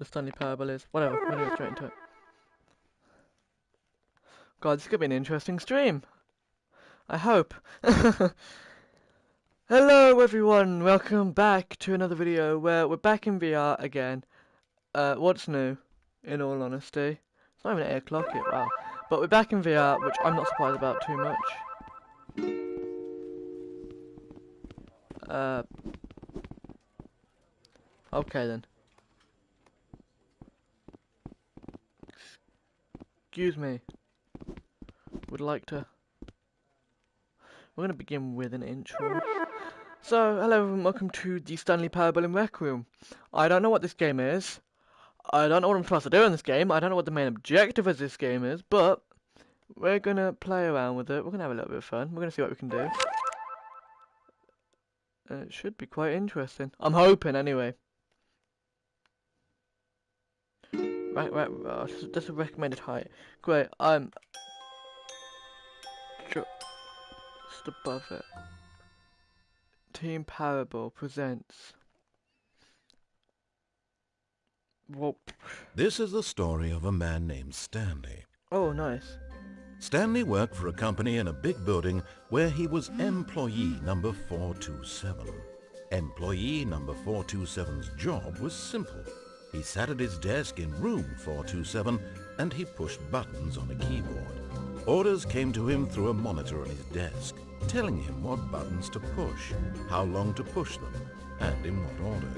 the Stanley Parable is. Whatever, we're gonna get straight into it. God, this could be an interesting stream. I hope. Hello everyone, welcome back to another video where we're back in VR again. What's new, in all honesty? It's not even 8 o'clock yet, wow. But we're back in VR, which I'm not surprised about too much. Okay then. Excuse me. Would like to... We're going to begin with an intro. So, hello everyone, welcome to the Stanley Parable in Rec Room. I don't know what this game is. I don't know what I'm supposed to do in this game. I don't know what the main objective of this game is, but we're going to play around with it. We're going to have a little bit of fun. We're going to see what we can do. And it should be quite interesting. I'm hoping, anyway. Right, that's a recommended height. Great, I'm just above it. Team Parable presents. Whoa. This is the story of a man named Stanley. Oh, nice. Stanley worked for a company in a big building where he was employee number 427. Employee number 427's job was simple. He sat at his desk in room 427 and he pushed buttons on a keyboard. Orders came to him through a monitor on his desk, telling him what buttons to push, how long to push them, and in what order.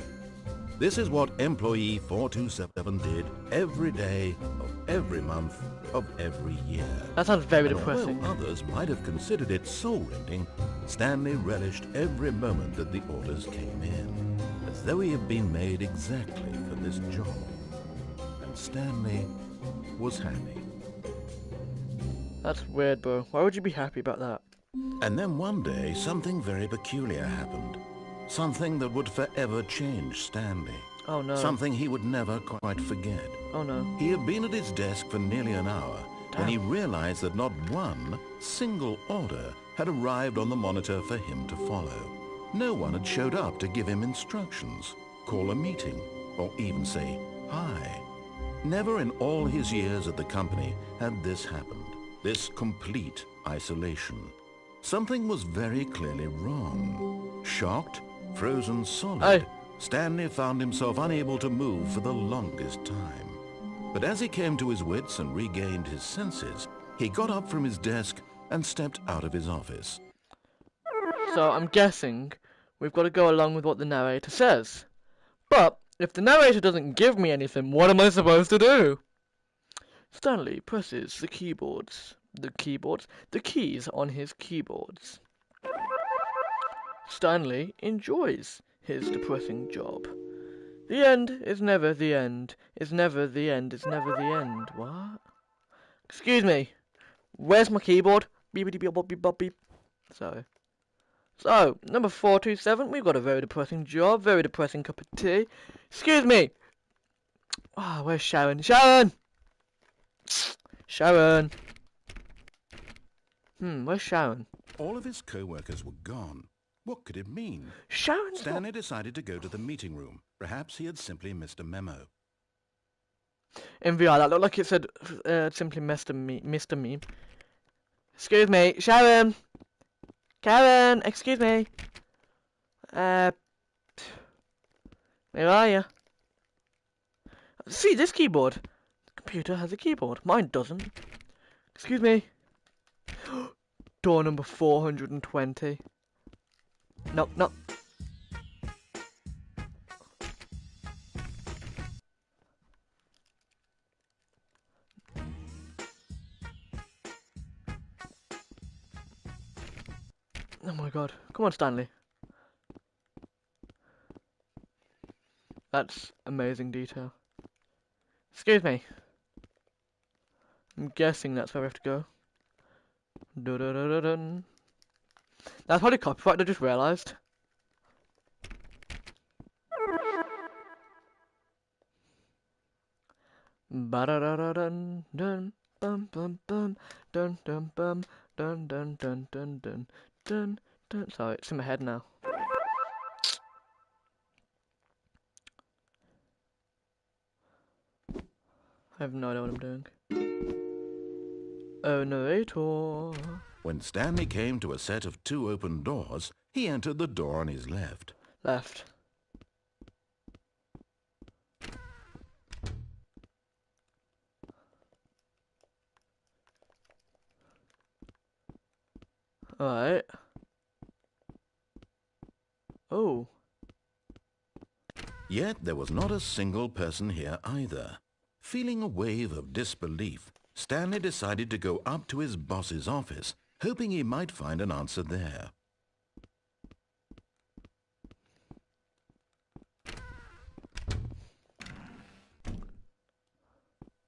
This is what employee 427 did every day of every month of every year. That sounds very depressing. Although others might have considered it soul-rending, Stanley relished every moment that the orders came in, as though he had been made exactly for this job. And Stanley was happy. That's weird, bro. Why would you be happy about that? And then one day, something very peculiar happened. Something that would forever change Stanley. Oh no. Something he would never quite forget. Oh no. He had been at his desk for nearly an hour when he realized that not one single order had arrived on the monitor for him to follow. No one had showed up to give him instructions, call a meeting, or even say hi. Never in all his years at the company had this happened. This complete isolation. Something was very clearly wrong. Shocked, frozen solid, Stanley found himself unable to move for the longest time. But as he came to his wits and regained his senses, he got up from his desk and stepped out of his office. So I'm guessing we've got to go along with what the narrator says. But if the narrator doesn't give me anything, what am I supposed to do? Stanley presses the keys on his keyboards. Stanley enjoys his depressing job. The end is never the end, is never the end, is never the end. What? Excuse me. Where's my keyboard? Beep beep beep beep beep beep. Sorry. So, number 427, we've got a very depressing job, very depressing cup of tea. Excuse me. Ah, where's Sharon? Sharon! Sharon! Where's Sharon? All of his co-workers were gone. What could it mean? Sharon's Stanley decided to go to the meeting room. Perhaps he had simply missed a memo. In VR, that looked like it said simply missed a meme. Excuse me, Sharon! Karen, excuse me. Where are you? See this keyboard? The computer has a keyboard. Mine doesn't. Excuse me. Door number 420. No, no. Oh my god. Come on, Stanley. That's amazing detail. Excuse me. I'm guessing that's where we have to go. Dun-dun-dun-dun-dun. That's probably copyright, I just realised. Ba-da-da-da-dun, dun, bum, bum, bum, dun, dun, bum, dun, dun, dun, dun, dun, dun, dun. Sorry, it's in my head now. I have no idea what I'm doing. Oh, narrator. When Stanley came to a set of 2 open doors, he entered the door on his left. Left. Alright. Oh. Yet there was not a single person here either. Feeling a wave of disbelief, Stanley decided to go up to his boss's office, hoping he might find an answer there.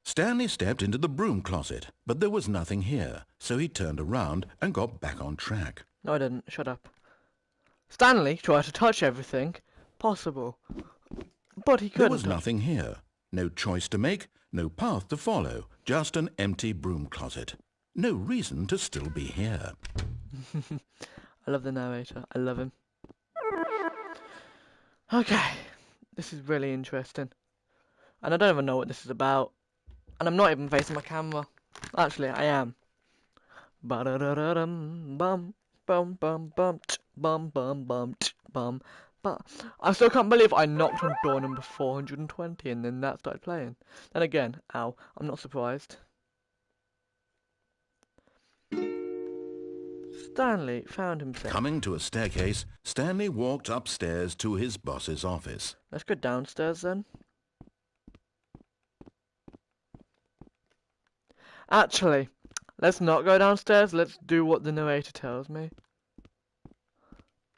Stanley stepped into the broom closet, but there was nothing here, so he turned around and got back on track. No, I didn't. Shut up. Stanley tried to touch everything possible, but he couldn't. There was nothing here. No choice to make, no path to follow, just an empty broom closet. No reason to still be here. I love the narrator. I love him. Okay. This is really interesting. And I don't even know what this is about. And I'm not even facing my camera. Actually, I am. Ba-da-da-da-dum, bum, bum, bum, bum, bum, bum, bum, bum, bum. I still can't believe I knocked on door number 420 and then that started playing. Then again, ow, I'm not surprised. Stanley found himself. Coming to a staircase, Stanley walked upstairs to his boss's office. Let's go downstairs then. Actually, let's not go downstairs. Let's do what the narrator tells me.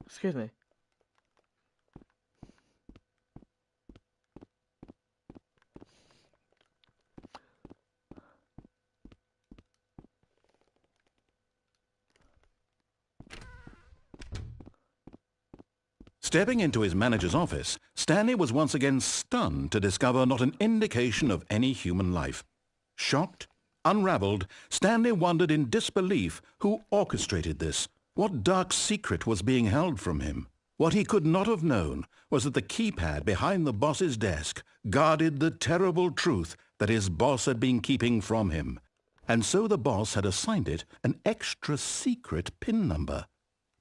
Excuse me. Stepping into his manager's office, Stanley was once again stunned to discover not an indication of any human life. Shocked, unraveled, Stanley wondered in disbelief who orchestrated this. What dark secret was being held from him? What he could not have known was that the keypad behind the boss's desk guarded the terrible truth that his boss had been keeping from him. And so the boss had assigned it an extra secret PIN number,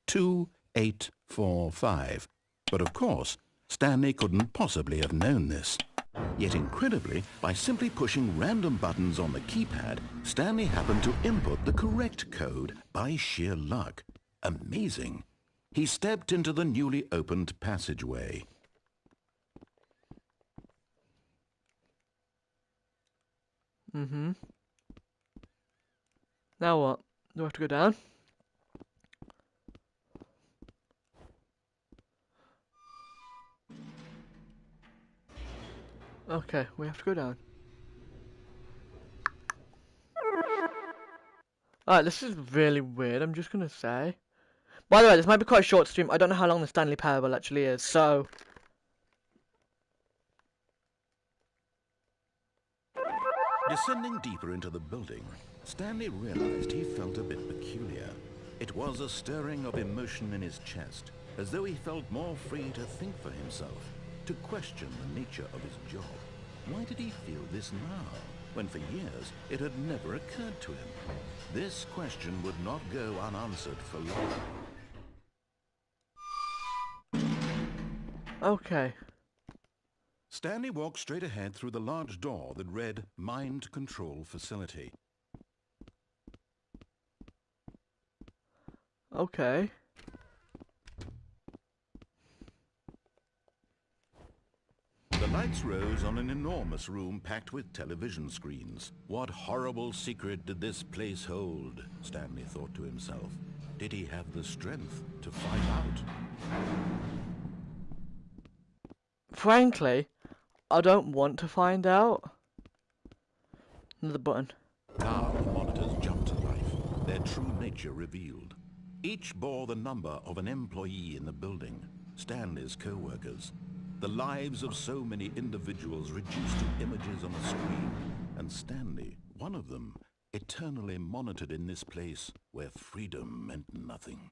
2845. But of course, Stanley couldn't possibly have known this. Yet incredibly, by simply pushing random buttons on the keypad, Stanley happened to input the correct code by sheer luck. Amazing. He stepped into the newly opened passageway. Now what? Do I have to go down? Okay, we have to go down. Alright, this is really weird, I'm just gonna say. By the way, this might be quite a short stream. I don't know how long the Stanley Parable actually is, so... Descending deeper into the building, Stanley realized he felt a bit peculiar. It was a stirring of emotion in his chest, as though he felt more free to think for himself, to question the nature of his job. Why did he feel this now, when for years it had never occurred to him? This question would not go unanswered for long. Okay. Stanley walked straight ahead through the large door that read Mind Control Facility. Okay. The lights rose on an enormous room packed with television screens. What horrible secret did this place hold? Stanley thought to himself. Did he have the strength to find out? Frankly, I don't want to find out. Another button. Now the monitors jumped to life, their true nature revealed. Each bore the number of an employee in the building, Stanley's co-workers. The lives of so many individuals reduced to images on a screen, and Stanley, one of them, eternally monitored in this place where freedom meant nothing.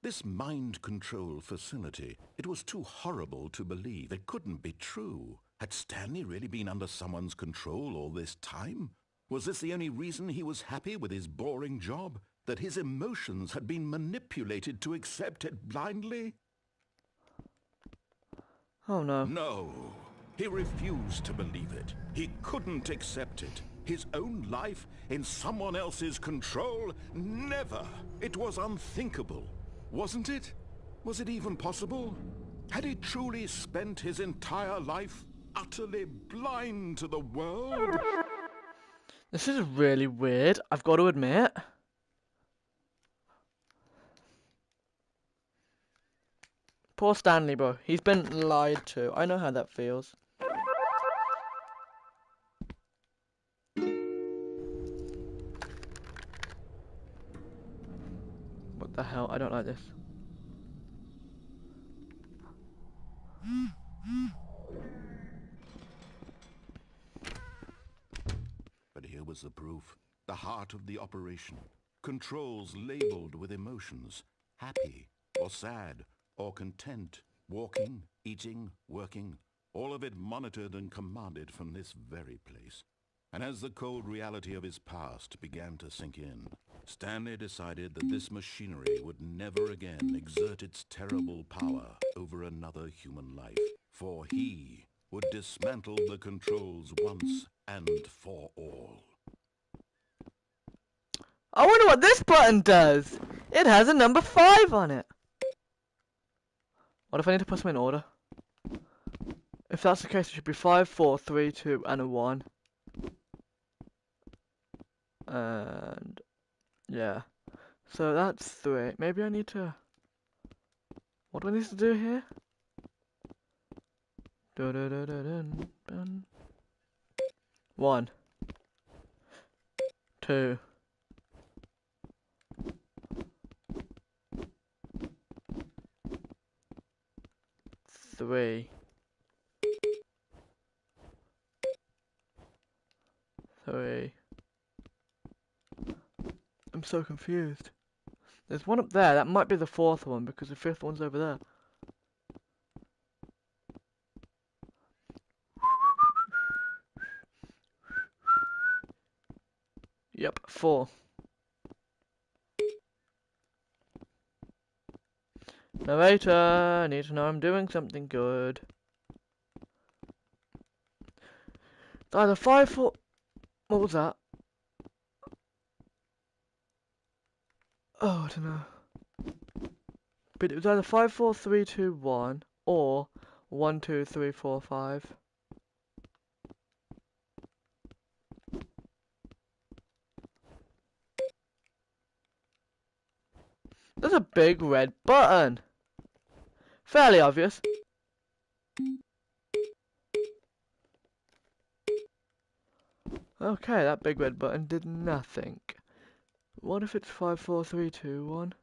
This mind control facility, it was too horrible to believe. It couldn't be true. Had Stanley really been under someone's control all this time? Was this the only reason he was happy with his boring job? That his emotions had been manipulated to accept it blindly? Oh no. No. He refused to believe it. He couldn't accept it. His own life in someone else's control? Never. It was unthinkable. Wasn't it? Was it even possible? Had he truly spent his entire life utterly blind to the world? This is really weird, I've got to admit. Poor Stanley, bro. He's been lied to. I know how that feels. What the hell? I don't like this. But here was the proof. The heart of the operation. Controls labeled with emotions. Happy or sad or content. Walking, eating, working. All of it monitored and commanded from this very place. And as the cold reality of his past began to sink in, Stanley decided that this machinery would never again exert its terrible power over another human life. For he would dismantle the controls once and for all. I wonder what this button does. It has a number 5 on it. What if I need to put them in order? If that's the case, it should be 5, 4, 3, 2, and a 1. And yeah. So that's 3. Maybe I need to... What do I need to do here? 1, 2, 3, 3. I'm so confused. There's one up there. That might be the 4th one because the 5th one's over there. Yep, 4. Narrator, I need to know I'm doing something good. Either 5, 4... What was that? Oh, I don't know. But it was either 5, 4, 3, 2, 1 or 1, 2, 3, 4, 5. There's a big red button. Fairly obvious. Okay, that big red button did nothing. What if it's 5, 4, 3, 2, 1?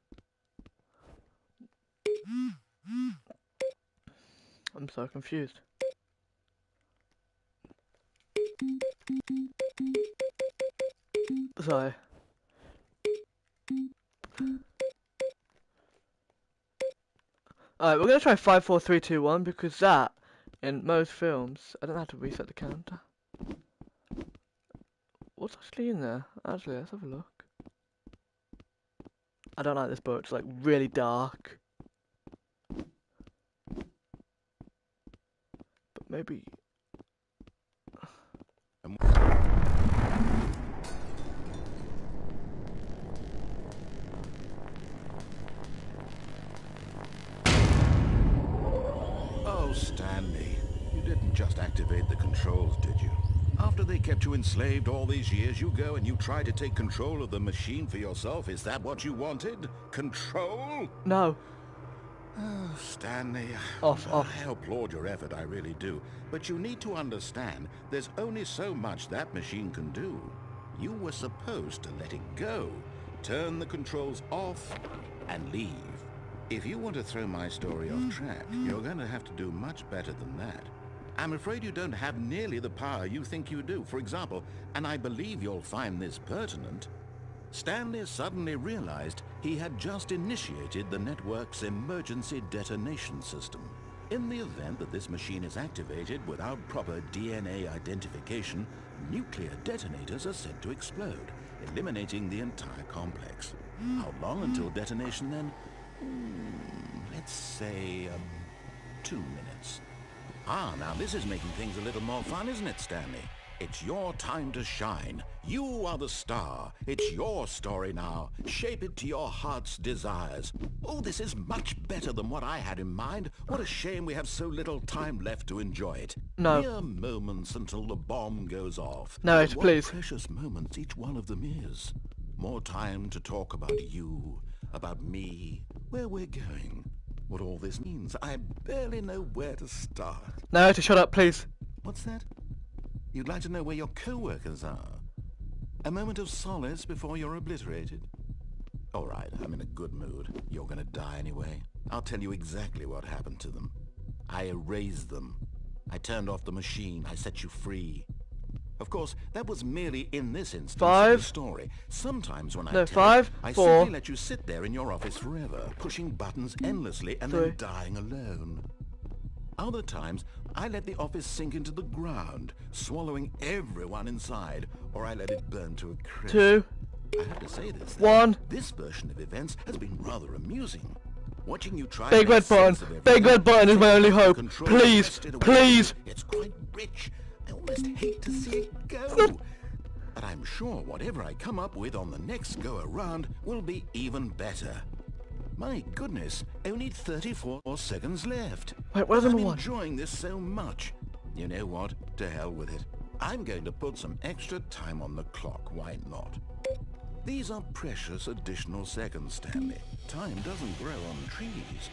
I'm so confused. Sorry. Alright, we're gonna try 5, 4, 3, 2, 1 because that, in most films, I don't have to reset the counter. What's actually in there? Actually, let's have a look. I don't like this book, it's like really dark. But maybe... Oh, Stanley, you didn't just activate the controls, did you? After they kept you enslaved all these years, you go and you try to take control of the machine for yourself. Is that what you wanted? Control? No. Oh, Stanley, Off. I applaud your effort, I really do. But you need to understand, there's only so much that machine can do. You were supposed to let it go, turn the controls off, and leave. If you want to throw my story off track, you're going to have to do much better than that. I'm afraid you don't have nearly the power you think you do. For example, and I believe you'll find this pertinent, Stanley suddenly realized he had just initiated the network's emergency detonation system. In the event that this machine is activated without proper DNA identification, nuclear detonators are said to explode, eliminating the entire complex. How long until detonation then? Let's say 2 minutes. Now this is making things a little more fun, isn't it, Stanley? It's your time to shine. You are the star. It's your story now. Shape it to your heart's desires. Oh, this is much better than what I had in mind. What a shame we have so little time left to enjoy it. No. Mere moments until the bomb goes off. No, But please. what precious moments each one of them is. More time to talk about you, about me, where we're going, what all this means. I barely know where to start. Narrator, shut up, please. What's that? You'd like to know where your co-workers are? A moment of solace before you're obliterated? All right, I'm in a good mood. You're gonna die anyway. I'll tell you exactly what happened to them. I erased them. I turned off the machine. I set you free. Of course, that was merely in this instance of the story. Sometimes when I tell it, I simply let you sit there in your office forever, pushing buttons endlessly and then dying alone. Other times, I let the office sink into the ground, swallowing everyone inside, or I let it burn to a crisp. 2. I have to say this. 1. This version of events has been rather amusing. Watching you try Big red button. Big red button is my only hope. Please, please. It's quite rich. I almost hate to see it go. But I'm sure whatever I come up with on the next go-around will be even better. My goodness, only 34 seconds left. Wait, where's number 1? I'm enjoying this so much. You know what? To hell with it. I'm going to put some extra time on the clock. Why not? These are precious additional seconds, Stanley. Time doesn't grow on trees.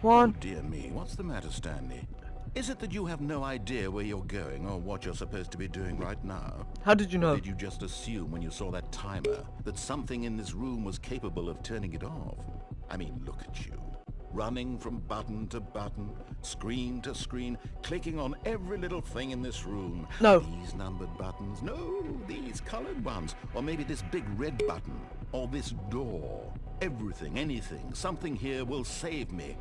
1. Oh, dear me, what's the matter, Stanley? Is it that you have no idea where you're going or what you're supposed to be doing right now? How did you know? Or did you just assume when you saw that timer that something in this room was capable of turning it off? I mean, look at you. Running from button to button, screen to screen, clicking on every little thing in this room. No. These numbered buttons. No, these colored ones. Or maybe this big red button. Or this door. Everything, anything, something here will save me.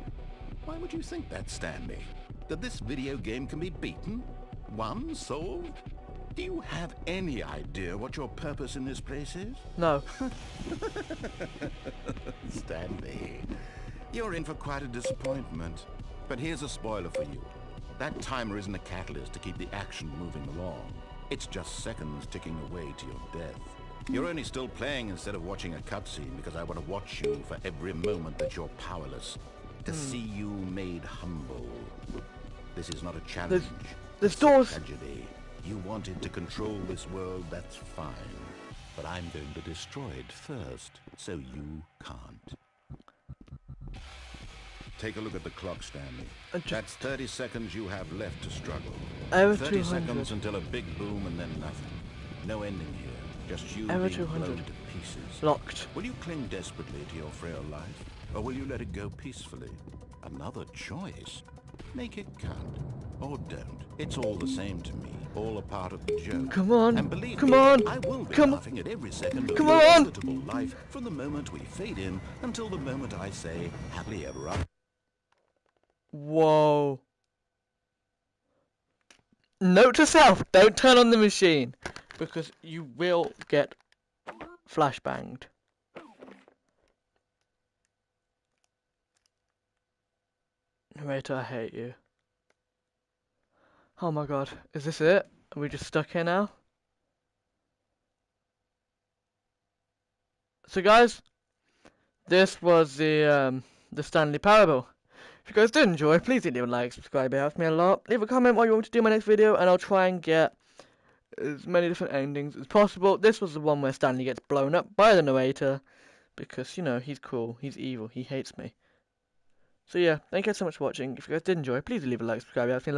Why would you think that, Stanley? That this video game can be beaten? Won? Solved? Do you have any idea what your purpose in this place is? No. Stanley, you're in for quite a disappointment. But here's a spoiler for you. That timer isn't a catalyst to keep the action moving along. It's just seconds ticking away to your death. You're only still playing instead of watching a cutscene because I want to watch you for every moment that you're powerless. To see you made humble. This is not a challenge. There's doors. Tragedy. You wanted to control this world, that's fine. But I'm going to destroy it first, so you can't. Take a look at the clock, Stanley. That's 30 seconds you have left to struggle. 30 seconds until a big boom and then nothing. No ending here. Just you being blown to pieces. Locked. Will you cling desperately to your frail life? Or will you let it go peacefully? Another choice. Make it count. Or don't. It's all the same to me. All a part of the joke. Come on. And believe Come me, on. I will be Come laughing at every second of Come your on. inevitable life from the moment we fade in until the moment I say, happily ever after. Whoa. Note to self, don't turn on the machine. Because you will get flashbanged. Narrator, I hate you. Oh my god, is this it? Are we just stuck here now? So guys, this was the Stanley Parable. If you guys did enjoy, please leave a like, subscribe, it helps me a lot. Leave a comment what you want me to do in my next video, and I'll try and get as many different endings as possible. This was the one where Stanley gets blown up by the narrator, because, you know, he's cool, he's evil, he hates me. So yeah, thank you guys so much for watching. If you guys did enjoy, please leave a like, subscribe, it helps me a lot.